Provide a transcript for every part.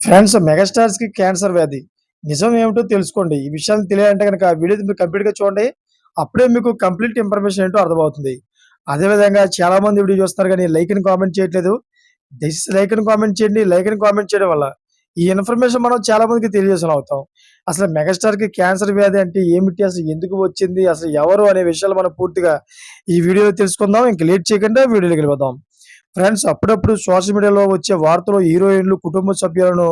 Friends, మెగాస్టార్స్‌కి cancer వ్యాధి. నిజం ఏమిటో తెలుసుకోండి. ఈ విషయాలు తెలియాలంటే గనక వీడియోని మీరు కంప్లీట్‌గా చూడండి. అప్పుడే మీకు కంప్లీట్ ఇన్ఫర్మేషన్ ఏంటో అర్థమవుతుంది. అదే విధంగా చాలామంది వీడియో చూస్తున్నారు గానీ లైక్ అండ్ కామెంట్ చేయట్లేదు. దయచేసి లైక్ అండ్ కామెంట్ చేయండి. లైక్ అండ్ కామెంట్ చేయడం వల్ల ఈ ఇన్ఫర్మేషన్ మనం చాలా మందికి తెలియజేసేలా అవుతాం. అసలు మెగాస్టార్‌కి క్యాన్సర్ వ్యాధి అంటే ఏమిటి? అసలు ఎందుకు వచ్చింది? అసలు ఎవరు? అనే విషయాలు మనం పూర్తిగా ఈ వీడియోలో తెలుసుకుందాం. ఇంక లేట్ చేయకుండా వీడియోలోకి వెళ్ళిపోదాం. ఫ్రెండ్స్, అప్పుడప్పుడు సోషల్ మీడియాలో వచ్చే వార్తలు హీరోయిన్‌లు కుటుంబ సభ్యులను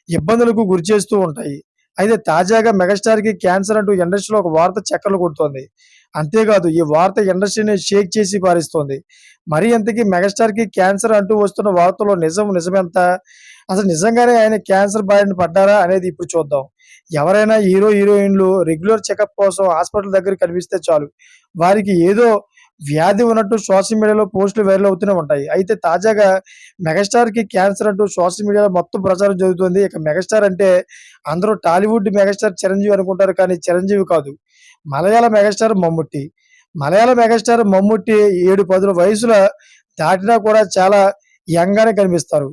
ఇబ్బందులకు గురిచేస్తూ ఉంటాయి. అయితే తాజాగా మెగాస్టార్‌కి క్యాన్సర్ అంటూ ఇండస్ట్రీలో ఒక వార్త చక్కర్లు కొడుతోంది. అంతేకాదు ఈ వార్త ఇండస్ట్రీని షేక్ చేసి పారేస్తోంది. మరి ఇంతకీ మెగాస్టార్‌కి క్యాన్సర్ అంటూ వస్తున్న వార్తలో నిజమెంత? అసలు నిజంగానే ఆయన క్యాన్సర్ బారిన పడ్డారా అనేది ఇప్పుడు చూద్దాం. ఎవరైనా హీరోయిన్‌లు రెగ్యులర్ చెకప్ కోసం హాస్పిటల్ దగ్గర కనిపిస్తే చాలు, వారికి ఏదో వ్యాధి ఉన్నట్టు సోషల్ మీడియాలో పోస్టులు వైరల్ అవుతూనే ఉంటాయి. అయితే తాజాగా మెగాస్టార్‌కి క్యాన్సర్ అంటూ సోషల్ మీడియాలో మొత్తం ప్రచారం జరుగుతుంది. ఇక మెగాస్టార్ అంటే అందరూ టాలీవుడ్ మెగాస్టార్ చిరంజీవి అనుకుంటారు, కానీ చిరంజీవి కాదు. మలయాళ మెగాస్టార్ మమ్ముట్టి. మలయాళ మెగాస్టార్ మమ్ముట్టి 7, 10 వయసుల దాటినా కూడా చాలా యంగ్‌గానే కనిపిస్తారు.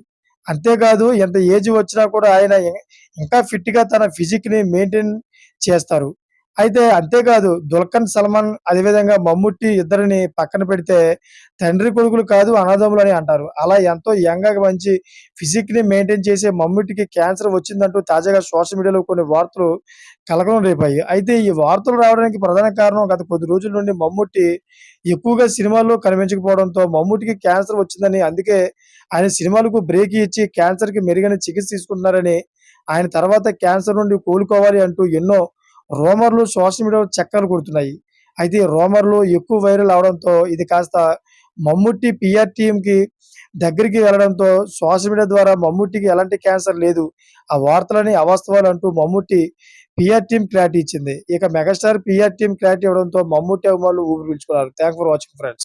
అంతేకాదు ఎంత ఏజ్ వచ్చినా కూడా ఆయన ఇంకా ఫిట్‌గా తన ఫిజిక్‌ని మెయింటైన్ చేస్తారు. అయితే అంతేకాదు 'దుల్కర్ సల్మాన్' అదేవిధంగా 'మమ్ముట్టి' ఇద్దరిని పక్కన పెడితే తండ్రి కొడుకులు కాదు అన్నదమ్ములని అంటారు. అలా ఎంతో యంగ్‌గా మంచి ఫిజిక్‌ని మెయింటైన్ చేసే 'మమ్ముట్టికి' క్యాన్సర్ వచ్చిందంటూ తాజాగా సోషల్ మీడియాలో కొన్ని వార్తలు కలకలం రేపాయి. అయితే ఈ వార్తలు రావడానికి ప్రధాన కారణం గత కొద్ది రోజుల నుండి 'మమ్ముట్టి' ఎక్కువగా సినిమాల్లో కనిపించకపోవడంతో 'మమ్ముట్టికి' క్యాన్సర్ వచ్చిందని, అందుకే ఆయన సినిమాలకు బ్రేక్ ఇచ్చి క్యాన్సర్‌కి మెరుగైన చికిత్స తీసుకుంటున్నారని, ఆయన తర్వాత క్యాన్సర్ నుండి కోలుకోవాలి అంటూ ఎన్నో రూమర్‌లు సోషల్ మీడియాలో చక్కర్లు కొడుతున్నాయి. అయితే ఈ రూమర్‌లు ఎక్కువ వైరల్ అవ్వడంతో ఇది కాస్త మమ్ముట్టి పీఆర్ టీమ్‌కి దగ్గరికి వెళ్ళడంతో సోషల్ మీడియా ద్వారా మమ్ముట్టికి ఎలాంటి క్యాన్సర్ లేదు, ఆ వార్తలని అవాస్తవాలు అంటూ మమ్ముట్టి పీఆర్ టీమ్ క్లారిటీ ఇచ్చింది. ఇక మెగాస్టార్ పీఆర్ టీమ్ క్లారిటీ ఇవ్వడంతో మమ్ముట్టి అభిమానులు ఊపిరి పీల్చుకున్నారు. Thanks for watching friends.